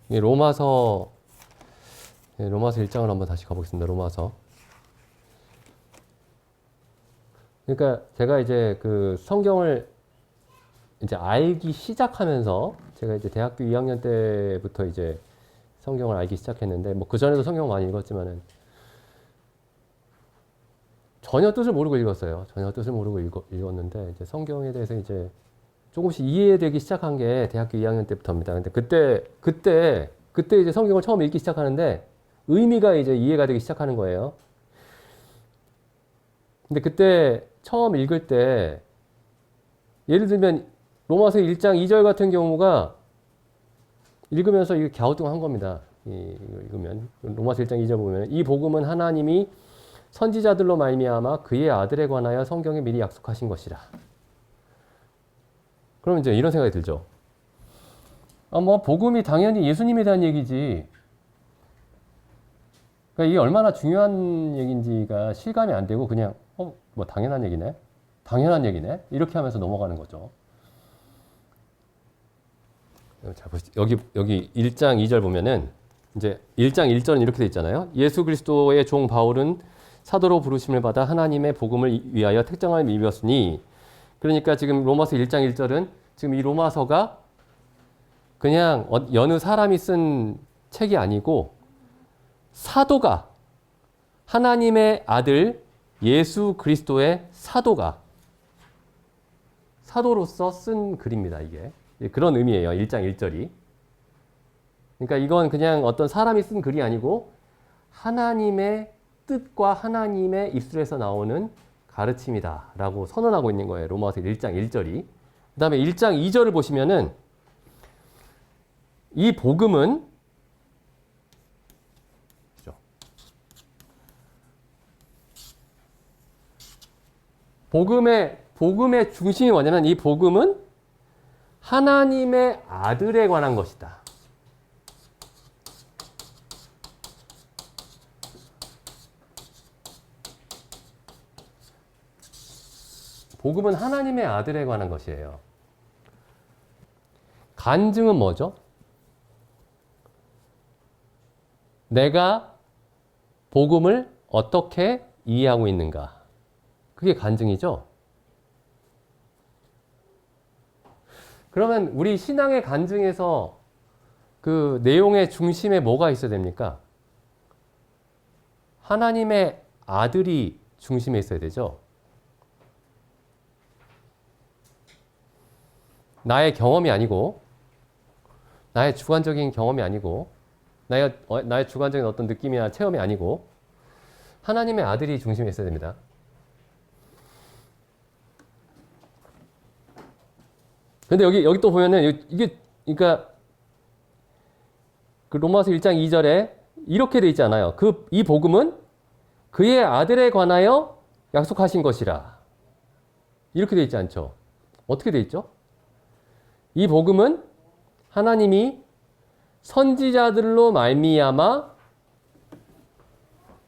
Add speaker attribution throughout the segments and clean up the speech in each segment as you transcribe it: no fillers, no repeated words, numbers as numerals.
Speaker 1: 이 로마서 1장을 한번 다시 가보겠습니다. 로마서. 그러니까 제가 이제 그 성경을 이제 알기 시작하면서 제가 이제 대학교 2학년 때부터 이제 성경을 알기 시작했는데 뭐 그 전에도 성경 많이 읽었지만은 전혀 뜻을 모르고 읽었어요. 전혀 뜻을 모르고 읽었는데 이제 성경에 대해서 이제 조금씩 이해되기 시작한 게 대학교 2학년 때부터입니다. 근데 그때 이제 성경을 처음 읽기 시작하는데 의미가 이제 이해가 되기 시작하는 거예요. 근데 그때 처음 읽을 때 예를 들면 로마서 1장 2절 같은 경우가 읽으면서 이게 갸우뚱한 겁니다. 읽으면 로마서 1장 2절 보면 이 복음은 하나님이 선지자들로 말미암아 그의 아들에 관하여 성경에 미리 약속하신 것이라. 그럼 이제 이런 생각이 들죠. 뭐 복음이 당연히 예수님에 대한 얘기지. 그러니까 이게 얼마나 중요한 얘기인지가 실감이 안 되고 그냥 뭐 당연한 얘기네. 당연한 얘기네. 이렇게 하면서 넘어가는 거죠. 자, 보시죠. 여기 1장 2절 보면은 이제 1장 1절은 이렇게 돼 있잖아요. 예수 그리스도의 종 바울은 사도로 부르심을 받아 하나님의 복음을 위하여 택정함을 입었으니, 그러니까 지금 로마서 1장 1절은 지금 이 로마서가 그냥 여느 사람이 쓴 책이 아니고 사도가 하나님의 아들 예수 그리스도의 사도로서 쓴 글입니다. 이게 그런 의미예요. 1장 1절이. 그러니까 이건 그냥 어떤 사람이 쓴 글이 아니고 하나님의 뜻과 하나님의 입술에서 나오는 가르침이다 라고 선언하고 있는 거예요. 로마서 1장 1절이. 그 다음에 1장 2절을 보시면은 이 복음은 복음의 중심이 뭐냐면 이 복음은 하나님의 아들에 관한 것이다. 복음은 하나님의 아들에 관한 것이에요. 간증은 뭐죠? 내가 복음을 어떻게 이해하고 있는가? 그게 간증이죠. 그러면 우리 신앙의 간증에서 그 내용의 중심에 뭐가 있어야 됩니까? 하나님의 아들이 중심에 있어야 되죠. 나의 경험이 아니고, 나의 주관적인 경험이 아니고, 나의 주관적인 어떤 느낌이나 체험이 아니고, 하나님의 아들이 중심에 있어야 됩니다. 근데 여기 또 보면은, 이게, 그러니까, 그 로마서 1장 2절에 이렇게 돼 있지 않아요. 이 복음은 그의 아들에 관하여 약속하신 것이라. 이렇게 돼 있지 않죠. 어떻게 돼 있죠? 이 복음은 하나님이 선지자들로 말미암아,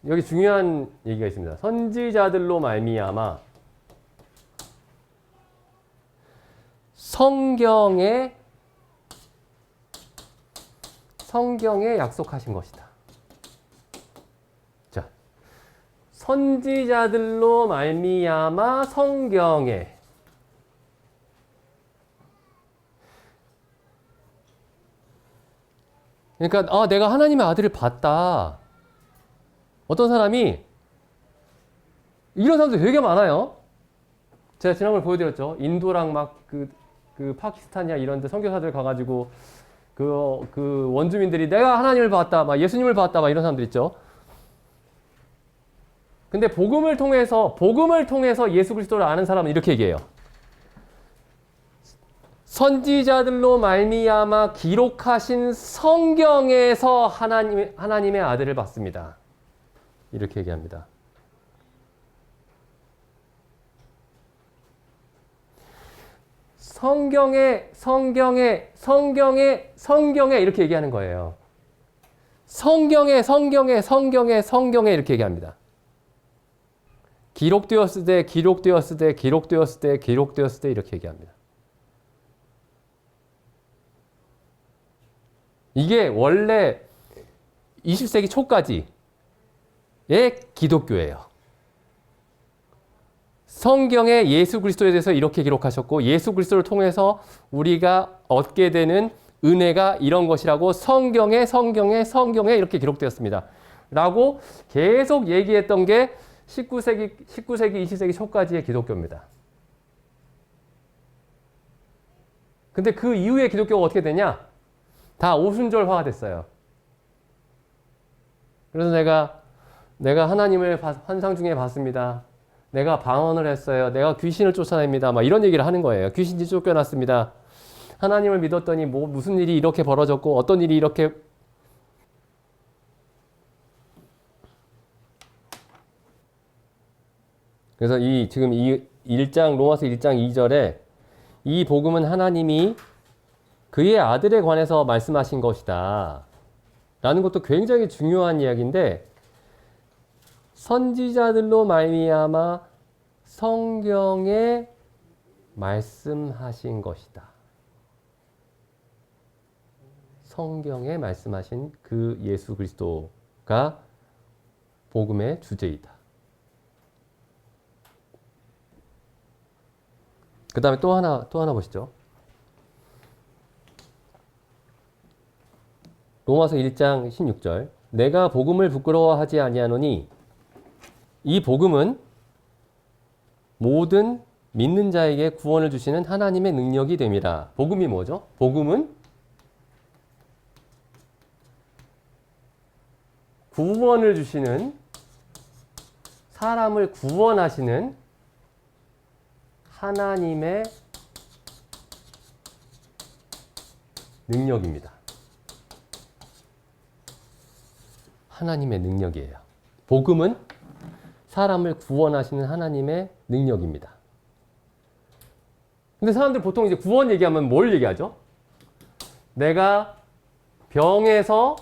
Speaker 1: 여기 중요한 얘기가 있습니다. 선지자들로 말미암아 성경에 약속하신 것이다. 자, 선지자들로 말미암아 성경에. 그러니까 내가 하나님의 아들을 봤다. 어떤 사람이 이런 사람들 되게 많아요. 제가 지난번에 보여드렸죠. 인도랑 막 그 파키스탄이야 이런 데 선교사들 가가지고 그 원주민들이 내가 하나님을 봤다, 막 예수님을 봤다, 막 이런 사람들 있죠. 근데 복음을 통해서 예수 그리스도를 아는 사람은 이렇게 얘기해요. 선지자들로 말미암아 기록하신 성경에서 하나님의 아들을 봤습니다. 이렇게 얘기합니다. 성경에 이렇게 얘기하는 거예요. 성경에 이렇게 얘기합니다. 기록되었을 때 이렇게 얘기합니다. 이게 원래 20세기 초까지의 기독교예요. 성경에 예수 그리스도에 대해서 이렇게 기록하셨고 예수 그리스도를 통해서 우리가 얻게 되는 은혜가 이런 것이라고 성경에 이렇게 기록되었습니다. 라고 계속 얘기했던 게 19세기, 20세기 초까지의 기독교입니다. 근데 그 이후의 기독교가 어떻게 되냐? 다 오순절화가 됐어요. 그래서 내가 하나님을 환상 중에 봤습니다. 내가 방언을 했어요. 내가 귀신을 쫓아냅니다. 막 이런 얘기를 하는 거예요. 귀신이 쫓겨났습니다. 하나님을 믿었더니 무슨 일이 이렇게 벌어졌고 어떤 일이 이렇게 그래서 지금 이 1장 로마서 1장 2절에 이 복음은 하나님이 그의 아들에 관해서 말씀하신 것이다. 라는 것도 굉장히 중요한 이야기인데 선지자들로 말미암아 성경에 말씀하신 것이다. 성경에 말씀하신 그 예수 그리스도가 복음의 주제이다. 그 다음에 또 하나 보시죠. 로마서 1장 16절. 내가 복음을 부끄러워하지 아니하노니 이 복음은 모든 믿는 자에게 구원을 주시는 하나님의 능력이 됨이라. 복음이 뭐죠? 복음은 구원을 주시는, 사람을 구원하시는 하나님의 능력입니다. 하나님의 능력이에요. 복음은 사람을 구원하시는 하나님의 능력입니다. 근데 사람들 보통 이제 구원 얘기하면 뭘 얘기하죠? 내가 병에서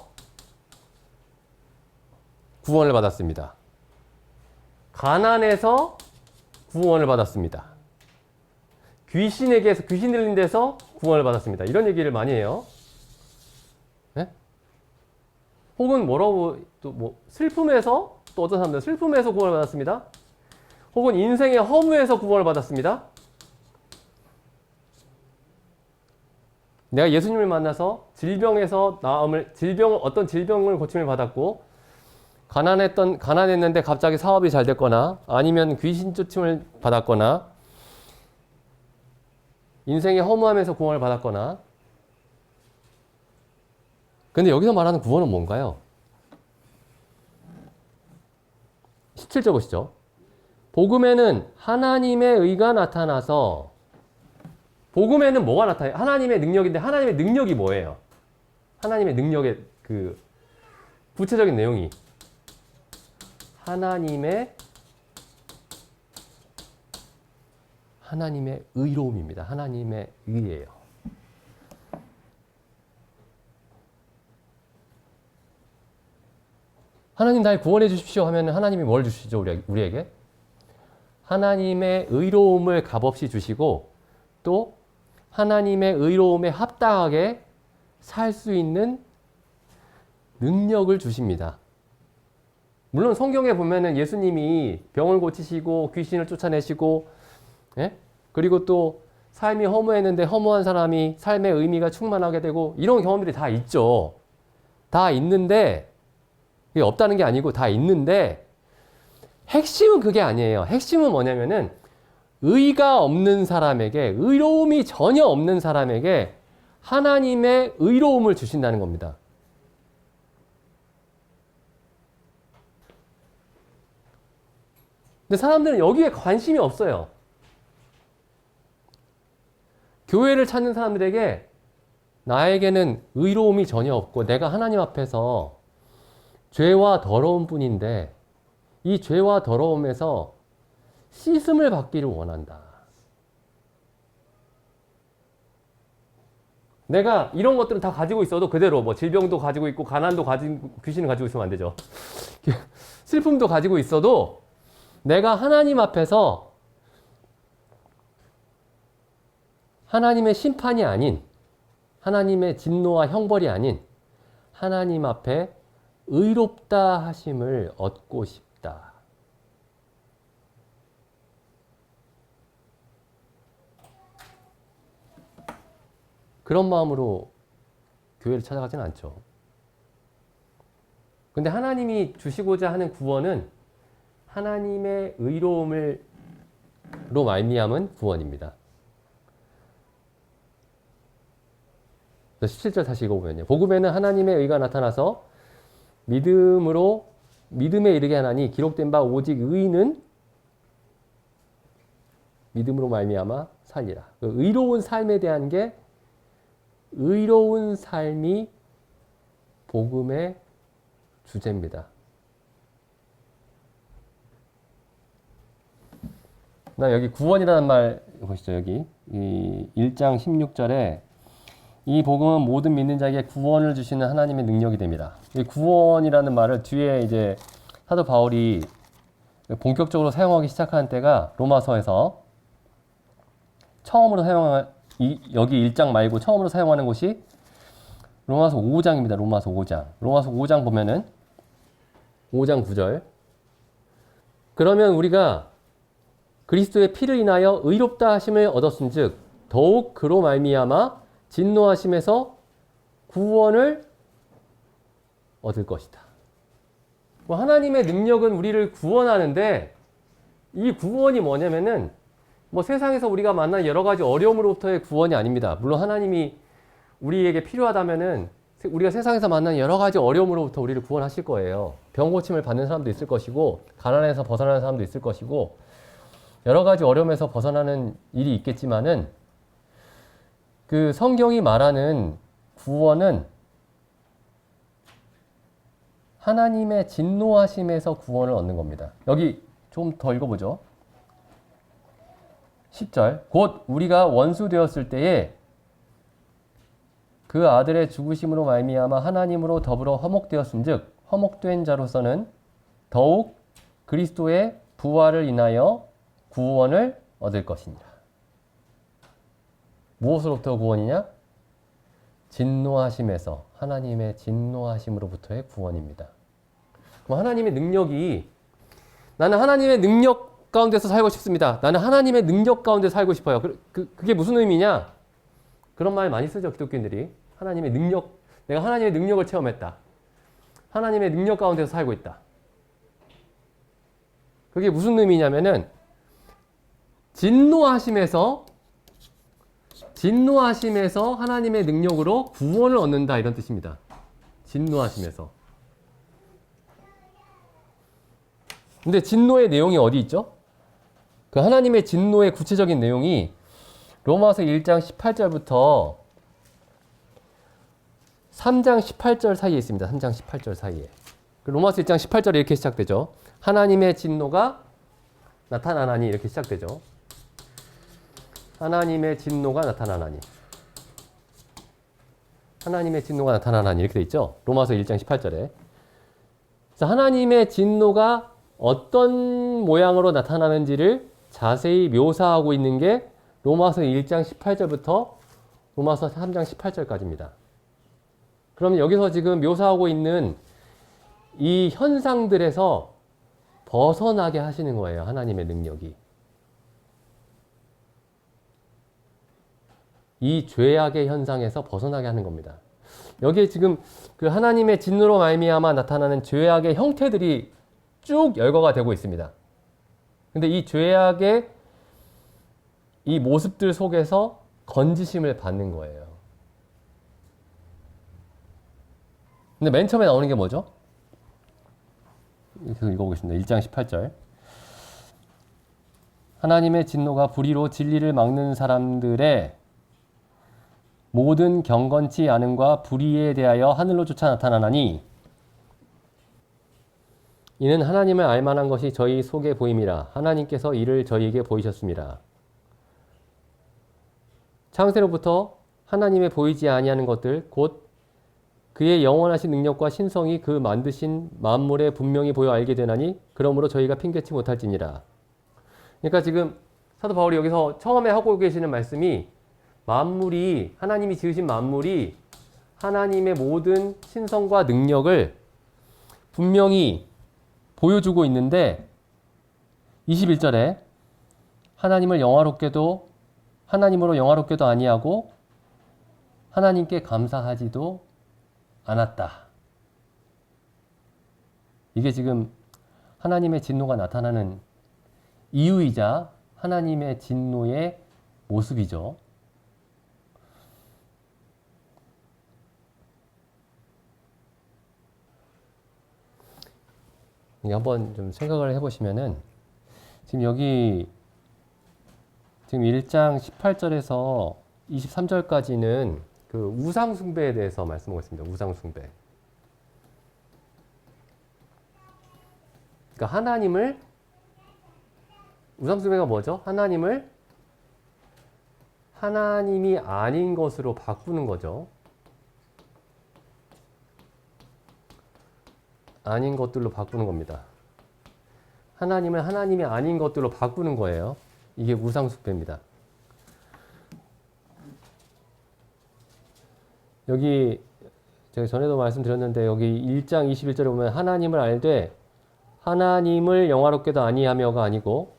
Speaker 1: 구원을 받았습니다. 가난해서 구원을 받았습니다. 귀신에게서, 귀신 들린 데서 구원을 받았습니다. 이런 얘기를 많이 해요. 네? 혹은 뭐라고, 슬픔에서, 또 어떤 사람들은 슬픔에서 구원을 받았습니다. 혹은 인생의 허무에서 구원을 받았습니다. 내가 예수님을 만나서 어떤 질병을 고침을 받았고, 가난했는데 갑자기 사업이 잘 됐거나, 아니면 귀신 쫓임을 받았거나, 인생의 허무함에서 구원을 받았거나. 근데 여기서 말하는 구원은 뭔가요? 17절 보시죠. 복음에는 하나님의 의가 나타나서, 복음에는 뭐가 나타나요? 하나님의 능력인데 하나님의 능력이 뭐예요? 하나님의 능력의 그 구체적인 내용이 하나님의 의로움입니다. 하나님의 의예요. 하나님 날 구원해 주십시오 하면 하나님이 뭘 주시죠? 우리에게? 하나님의 의로움을 값없이 주시고 또 하나님의 의로움에 합당하게 살 수 있는 능력을 주십니다. 물론 성경에 보면은 예수님이 병을 고치시고 귀신을 쫓아내시고, 예? 그리고 또 삶이 허무했는데 허무한 사람이 삶의 의미가 충만하게 되고 이런 경험들이 다 있죠. 다 있는데, 그게 없다는 게 아니고 다 있는데, 핵심은 그게 아니에요. 핵심은 뭐냐면은 의가 없는 사람에게, 의로움이 전혀 없는 사람에게 하나님의 의로움을 주신다는 겁니다. 근데 사람들은 여기에 관심이 없어요. 교회를 찾는 사람들에게 나에게는 의로움이 전혀 없고 내가 하나님 앞에서 죄와 더러운 뿐인데 이 죄와 더러움에서 씻음을 받기를 원한다. 내가 이런 것들은 다 가지고 있어도 그대로 뭐 질병도 가지고 있고 가난도 가지고 귀신을 가지고 있으면 안 되죠. 슬픔도 가지고 있어도 내가 하나님 앞에서 하나님의 심판이 아닌, 하나님의 진노와 형벌이 아닌 하나님 앞에 의롭다 하심을 얻고 싶다. 그런 마음으로 교회를 찾아가지는 않죠. 근데 하나님이 주시고자 하는 구원은 하나님의 의로움으로 말미암은 구원입니다. 17절 다시 읽어보면요. 복음에는 하나님의 의가 나타나서 믿음에 이르게 하나니 기록된 바 오직 의인은 믿음으로 말미암아 살리라. 의로운 삶에 대한 게 의로운 삶이 복음의 주제입니다. 나 여기 구원이라는 말 보시죠. 여기 이 1장 16절에 이 복음은 모든 믿는 자에게 구원을 주시는 하나님의 능력이 됩니다. 이 구원이라는 말을 뒤에 이제 사도 바울이 본격적으로 사용하기 시작하는 때가 로마서에서 처음으로 여기 1장 말고 처음으로 사용하는 곳이 로마서 5장입니다. 로마서 5장. 로마서 5장 보면은 5장 9절. 그러면 우리가 그리스도의 피를 인하여 의롭다 하심을 얻었은즉 더욱 그로 말미암아 진노하심에서 구원을 얻을 것이다. 하나님의 능력은 우리를 구원하는데 이 구원이 뭐냐면은 세상에서 우리가 만난 여러 가지 어려움으로부터의 구원이 아닙니다. 물론 하나님이 우리에게 필요하다면은 우리가 세상에서 만난 여러 가지 어려움으로부터 우리를 구원하실 거예요. 병 고침을 받는 사람도 있을 것이고 가난에서 벗어나는 사람도 있을 것이고 여러 가지 어려움에서 벗어나는 일이 있겠지만은 그 성경이 말하는 구원은 하나님의 진노하심에서 구원을 얻는 겁니다. 여기 좀 더 읽어보죠. 10절 곧 우리가 원수 되었을 때에 그 아들의 죽으심으로 말미암아 하나님으로 더불어 화목되었은즉 화목된 자로서는 더욱 그리스도의 부활을 인하여 구원을 얻을 것이니라. 무엇으로부터 구원이냐? 진노하심에서 하나님의 진노하심으로부터의 구원입니다. 그럼 하나님의 능력이 나는 하나님의 능력 가운데서 살고 싶습니다. 나는 하나님의 능력 가운데 살고 싶어요. 그게 무슨 의미냐? 그런 말 많이 쓰죠. 기독교인들이. 하나님의 능력, 내가 하나님의 능력을 체험했다. 하나님의 능력 가운데서 살고 있다. 그게 무슨 의미냐면은 진노하심에서 하나님의 능력으로 구원을 얻는다 이런 뜻입니다. 진노하심에서. 근데 진노의 내용이 어디 있죠? 그 하나님의 진노의 구체적인 내용이 로마서 1장 18절부터 3장 18절 사이에 있습니다. 3장 18절 사이에. 로마서 1장 18절에 이렇게 시작되죠. 하나님의 진노가 나타나나니 이렇게 시작되죠. 하나님의 진노가 나타나나니. 하나님의 진노가 나타나나니 이렇게 돼 있죠. 로마서 1장 18절에. 하나님의 진노가 어떤 모양으로 나타나는지를 자세히 묘사하고 있는 게 로마서 1장 18절부터 로마서 3장 18절까지입니다. 그러면 여기서 지금 묘사하고 있는 이 현상들에서 벗어나게 하시는 거예요. 하나님의 능력이. 이 죄악의 현상에서 벗어나게 하는 겁니다. 여기에 지금 그 하나님의 진노로 말미암아 나타나는 죄악의 형태들이 쭉 열거가 되고 있습니다. 근데 이 죄악의 이 모습들 속에서 건지심을 받는 거예요. 근데 맨 처음에 나오는 게 뭐죠? 계속 읽어보겠습니다. 1장 18절. 하나님의 진노가 불의로 진리를 막는 사람들의 모든 경건치 않음과 불의에 대하여 하늘로조차 나타나나니 이는 하나님을 알만한 것이 저희 속에 보임이라 하나님께서 이를 저희에게 보이셨습니다. 창세로부터 하나님의 보이지 아니하는 것들 곧 그의 영원하신 능력과 신성이 그 만드신 만물에 분명히 보여 알게 되나니 그러므로 저희가 핑계치 못할지니라. 그러니까 지금 사도 바울이 여기서 처음에 하고 계시는 말씀이 만물이 하나님이 지으신 만물이 하나님의 모든 신성과 능력을 분명히 보여주고 있는데 21절에 하나님으로 영화롭게도 아니하고 하나님께 감사하지도 않았다. 이게 지금 하나님의 진노가 나타나는 이유이자 하나님의 진노의 모습이죠. 한번 좀 생각을 해보시면은 지금 여기 지금 1장 18절에서 23절까지는 그 우상숭배에 대해서 말씀하고 있습니다. 우상숭배. 그러니까 우상숭배가 뭐죠? 하나님이 아닌 것으로 바꾸는 거죠. 아닌 것들로 바꾸는 겁니다. 하나님을 하나님이 아닌 것들로 바꾸는 거예요. 이게 우상숭배입니다. 여기 제가 전에도 말씀드렸는데 여기 1장 21절에 보면 하나님을 알되 하나님을 영화롭게도 아니하며가 아니고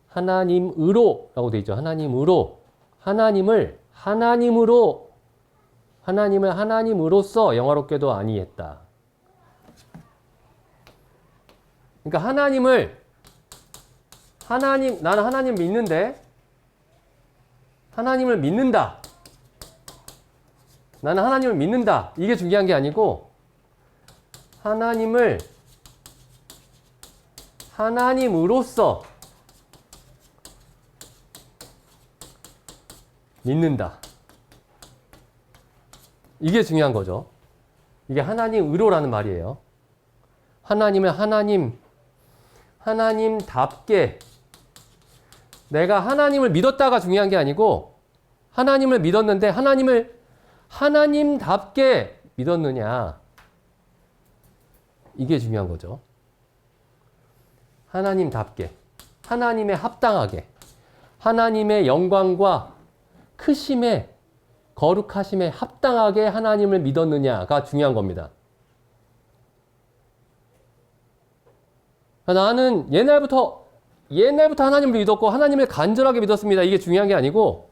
Speaker 1: 하나님으로 라고 되어 있죠. 하나님으로 하나님을 하나님으로써 영화롭게도 아니했다. 그러니까 나는 하나님 믿는데 하나님을 믿는다. 나는 하나님을 믿는다. 이게 중요한 게 아니고 하나님을 하나님으로써 믿는다. 이게 중요한 거죠. 이게 하나님으로라는 말이에요. 하나님을 하나님답게 내가 하나님을 믿었다가 중요한 게 아니고 하나님을 믿었는데 하나님을 하나님답게 믿었느냐. 이게 중요한 거죠. 하나님답게, 하나님에 합당하게, 하나님의 영광과 크심에, 거룩하심에 합당하게 하나님을 믿었느냐가 중요한 겁니다. 나는 옛날부터 하나님을 믿었고 하나님을 간절하게 믿었습니다. 이게 중요한 게 아니고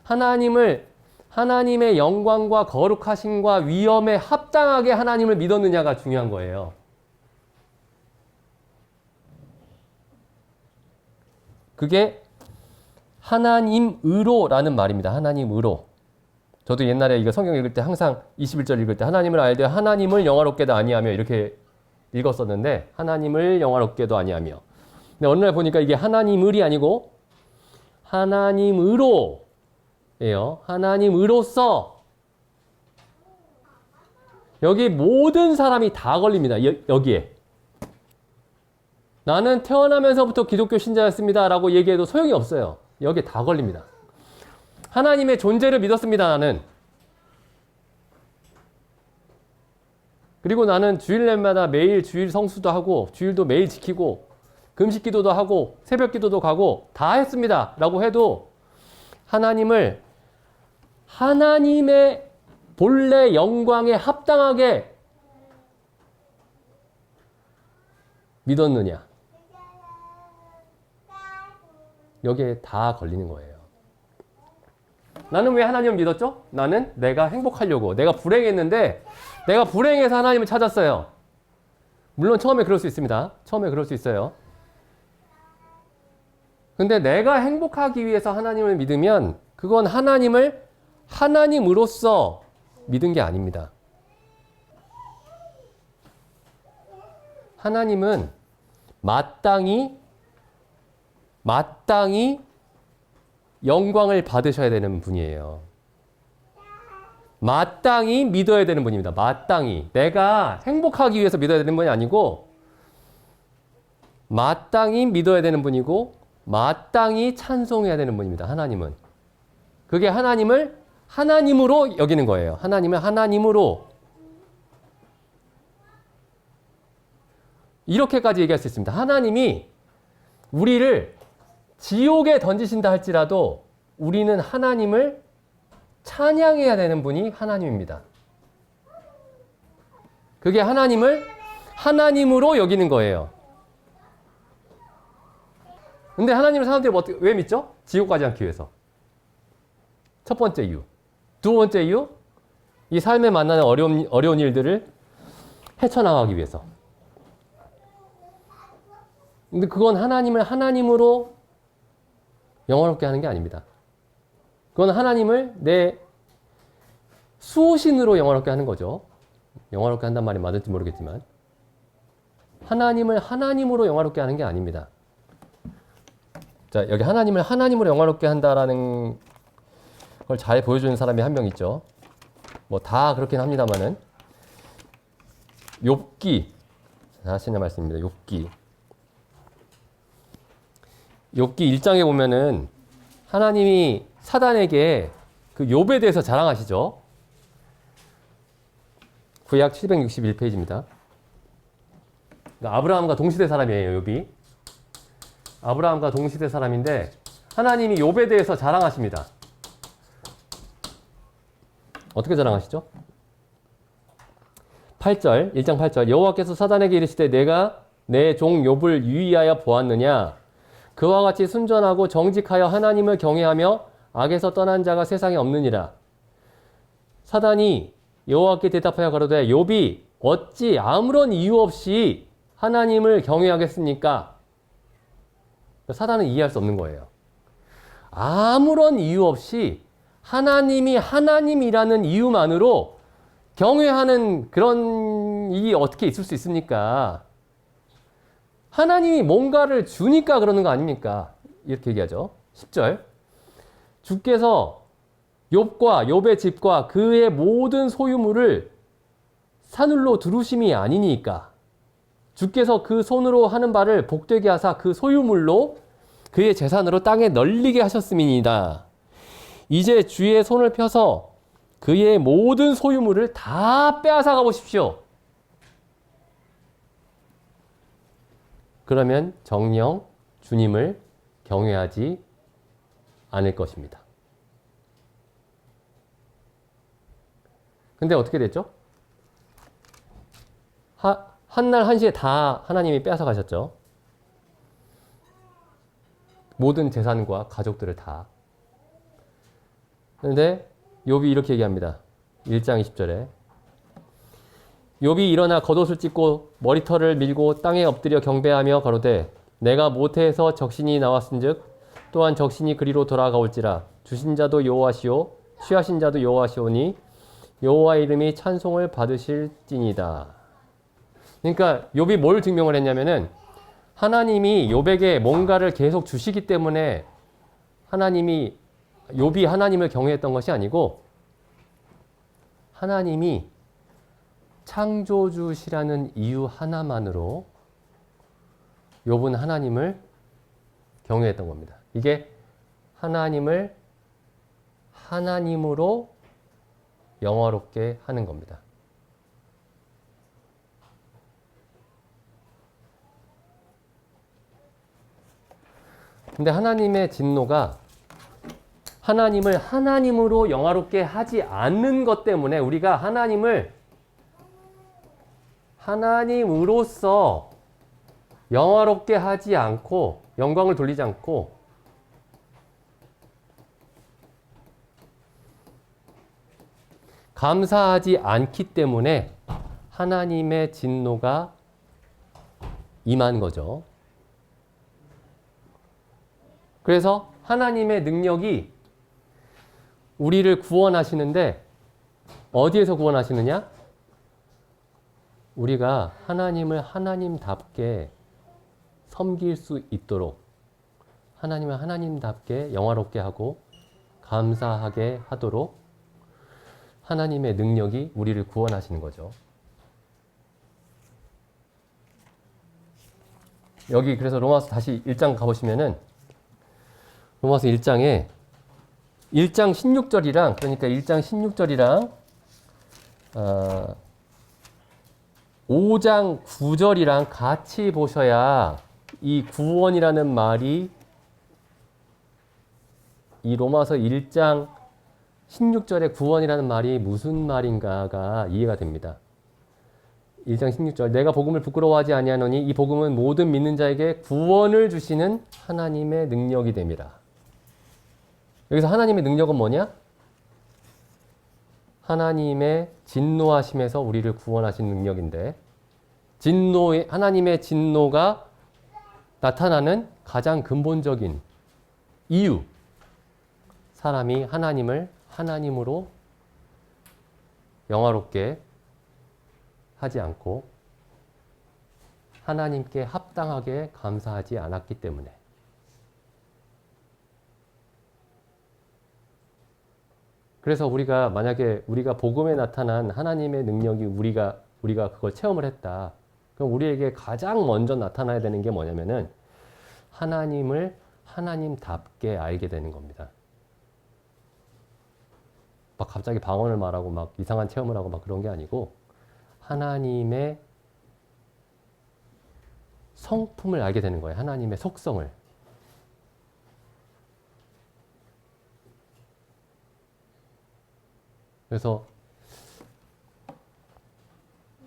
Speaker 1: 하나님의 영광과 거룩하심과 위엄에 합당하게 하나님을 믿었느냐가 중요한 거예요. 그게 하나님으로라는 말입니다. 하나님으로. 저도 옛날에 이거 성경 읽을 때 항상 21절 읽을 때 하나님을 알되 하나님을 영화롭게도 아니하며 이렇게 읽었었는데 하나님을 영화롭게도 아니하며. 근데 어느 날 보니까 이게 하나님을이 아니고 하나님으로예요. 하나님으로써. 여기 모든 사람이 다 걸립니다. 여기에. 나는 태어나면서부터 기독교 신자였습니다 라고 얘기해도 소용이 없어요. 여기에 다 걸립니다. 하나님의 존재를 믿었습니다. 나는. 그리고 나는 주일날마다 매일 주일 성수도 하고 주일도 매일 지키고 금식 기도도 하고 새벽 기도도 가고 다 했습니다 라고 해도 하나님을 하나님의 본래 영광에 합당하게 믿었느냐. 여기에 다 걸리는 거예요. 나는 왜 하나님을 믿었죠? 나는 내가 행복하려고. 내가 불행했는데 내가 불행해서 하나님을 찾았어요. 물론 처음에 그럴 수 있습니다. 처음에 그럴 수 있어요. 근데 내가 행복하기 위해서 하나님을 믿으면 그건 하나님을 하나님으로서 믿은 게 아닙니다. 하나님은 마땅히 영광을 받으셔야 되는 분이에요. 마땅히 믿어야 되는 분입니다. 마땅히. 내가 행복하기 위해서 믿어야 되는 분이 아니고 마땅히 믿어야 되는 분이고 마땅히 찬송해야 되는 분입니다. 하나님은. 그게 하나님을 하나님으로 여기는 거예요. 하나님을 하나님으로. 이렇게까지 얘기할 수 있습니다. 하나님이 우리를 지옥에 던지신다 할지라도 우리는 하나님을 찬양해야 되는 분이 하나님입니다. 그게 하나님을 하나님으로 여기는 거예요. 근데 하나님을 사람들이 왜 믿죠? 지옥 가지 않기 위해서. 첫 번째 이유. 두 번째 이유, 이 삶에 만나는 어려운 일들을 헤쳐나가기 위해서. 근데 그건 하나님을 하나님으로 영화롭게 하는 게 아닙니다. 그건 하나님을 내 수호신으로 영화롭게 하는 거죠. 영화롭게 한단 말이 맞을지 모르겠지만. 하나님을 하나님으로 영화롭게 하는 게 아닙니다. 자, 여기 하나님을 하나님으로 영화롭게 한다라는 걸 잘 보여주는 사람이 한 명 있죠. 뭐 다 그렇긴 합니다만은. 욥기. 하시는 말씀입니다. 욥기. 욥기 1장에 보면은 하나님이 사단에게 그 욥에 대해서 자랑하시죠. 구약 761페이지입니다. 그러니까 아브라함과 동시대 사람이에요, 욥이. 아브라함과 동시대 사람인데 하나님이 욥에 대해서 자랑하십니다. 어떻게 자랑하시죠? 8절, 1장 8절. 여호와께서 사단에게 이르시되 내가 내 종 욥을 유의하여 보았느냐? 그와 같이 순전하고 정직하여 하나님을 경외하며 악에서 떠난 자가 세상에 없느니라. 사단이 여호와께 대답하여 가로되 욥이 어찌 아무런 이유 없이 하나님을 경외하겠습니까? 사단은 이해할 수 없는 거예요. 아무런 이유 없이 하나님이 하나님이라는 이유만으로 경외하는 그런 일이 어떻게 있을 수 있습니까? 하나님이 뭔가를 주니까 그러는 거 아닙니까? 이렇게 얘기하죠. 10절. 주께서 욥과 욥의 집과 그의 모든 소유물을 산울로 두루심이 아니니까 주께서 그 손으로 하는 바를 복되게 하사 그 소유물로 그의 재산으로 땅에 널리게 하셨음이니이다. 이제 주의 손을 펴서 그의 모든 소유물을 다 빼앗아 가보십시오. 그러면 정녕 주님을 경외하지 않을 것입니다. 근데 어떻게 됐죠? 한날 한시에 다 하나님이 빼앗아 가셨죠. 모든 재산과 가족들을 다. 그런데 욥이 이렇게 얘기합니다. 1장 20절에 욥이 일어나 겉옷을 찢고 머리털을 밀고 땅에 엎드려 경배하며 가로되 내가 모태에서 적신이 나왔은즉 또한 적신이 그리로 돌아가올지라. 주신 자도 여호와시오 취하신 자도 여호와시오니 여호와의 이름이 찬송을 받으실지니이다. 그러니까 욥이 뭘 증명을 했냐면은 하나님이 욥에게 뭔가를 계속 주시기 때문에 욥이 하나님을 경외했던 것이 아니고 하나님이 창조주시라는 이유 하나만으로 욥은 하나님을 경외했던 겁니다. 이게 하나님을 하나님으로 영화롭게 하는 겁니다. 근데 하나님의 진노가 하나님을 하나님으로 영화롭게 하지 않는 것 때문에 우리가 하나님을 하나님으로서 영화롭게 하지 않고 영광을 돌리지 않고 감사하지 않기 때문에 하나님의 진노가 임한 거죠. 그래서 하나님의 능력이 우리를 구원하시는데 어디에서 구원하시느냐? 우리가 하나님을 하나님답게 섬길 수 있도록 하나님을 하나님답게 영화롭게 하고 감사하게 하도록 하나님의 능력이 우리를 구원하시는 거죠. 여기 그래서 로마서 다시 1장 가보시면은 로마서 1장에 1장 16절이랑 그러니까 1장 16절이랑 5장 9절이랑 같이 보셔야 이 구원이라는 말이 이 로마서 1장 16절에 구원이라는 말이 무슨 말인가가 이해가 됩니다. 1장 16절 내가 복음을 부끄러워하지 아니하노니 이 복음은 모든 믿는 자에게 구원을 주시는 하나님의 능력이 됨이라. 여기서 하나님의 능력은 뭐냐? 하나님의 진노하심에서 우리를 구원하신 능력인데 하나님의 진노가 나타나는 가장 근본적인 이유, 사람이 하나님을 하나님으로 영화롭게 하지 않고 하나님께 합당하게 감사하지 않았기 때문에. 그래서 만약에 우리가 복음에 나타난 하나님의 능력이 우리가 그걸 체험을 했다. 그럼 우리에게 가장 먼저 나타나야 되는 게 뭐냐면은 하나님을 하나님답게 알게 되는 겁니다. 막 갑자기 방언을 말하고 막 이상한 체험을 하고 막 그런 게 아니고 하나님의 성품을 알게 되는 거예요. 하나님의 속성을. 그래서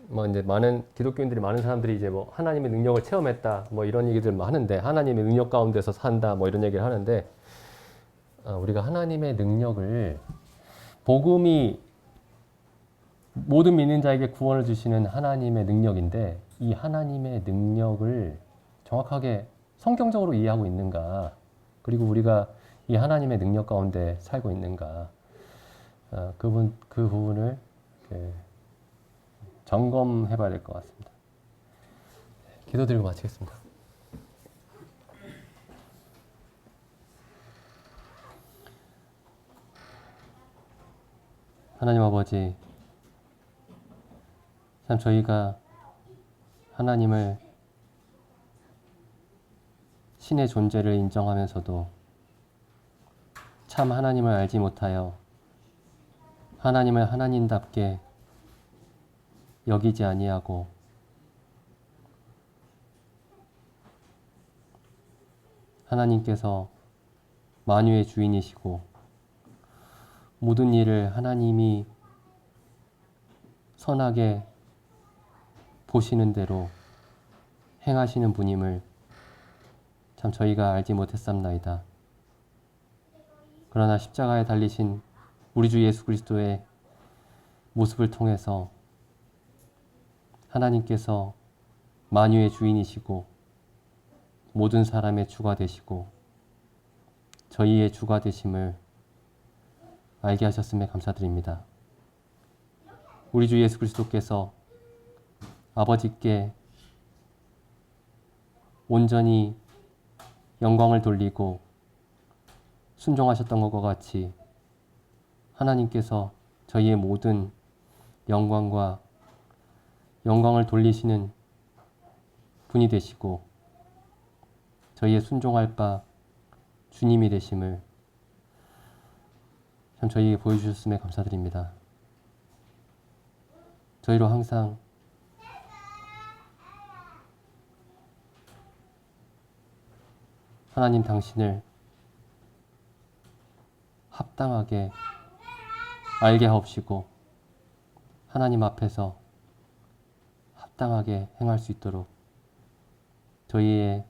Speaker 1: 뭐 이제 많은 기독교인들이 많은 사람들이 이제 뭐 하나님의 능력을 체험했다 뭐 이런 얘기들 하는데 하나님의 능력 가운데서 산다 뭐 이런 얘기를 하는데 우리가 하나님의 능력을 복음이 모든 믿는 자에게 구원을 주시는 하나님의 능력인데 이 하나님의 능력을 정확하게 성경적으로 이해하고 있는가 그리고 우리가 이 하나님의 능력 가운데 살고 있는가 그 부분을 점검해 봐야 될 것 같습니다. 기도드리고 마치겠습니다. 하나님 아버지, 참 저희가 하나님을 신의 존재를 인정하면서도 참 하나님을 알지 못하여 하나님을 하나님답게 여기지 아니하고 하나님께서 만유의 주인이시고 모든 일을 하나님이 선하게 보시는 대로 행하시는 분임을 참 저희가 알지 못했습나이다. 그러나 십자가에 달리신 우리 주 예수 그리스도의 모습을 통해서 하나님께서 만유의 주인이시고 모든 사람의 주가 되시고 저희의 주가 되심을 알게 하셨음에 감사드립니다. 우리 주 예수 그리스도께서 아버지께 온전히 영광을 돌리고 순종하셨던 것과 같이 하나님께서 저희의 모든 영광을 돌리시는 분이 되시고 저희의 순종할 바 주님이 되심을 참 저희에게 보여주셨음에 감사드립니다. 저희로 항상 하나님 당신을 합당하게 알게 하옵시고 하나님 앞에서 합당하게 행할 수 있도록 저희의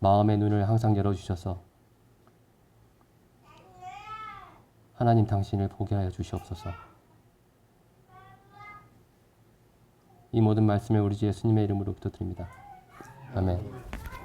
Speaker 1: 마음의 눈을 항상 열어주셔서 하나님 당신을 보게 하여 주시옵소서. 이 모든 말씀을 우리 주 예수님의 이름으로 기도드립니다. 아멘.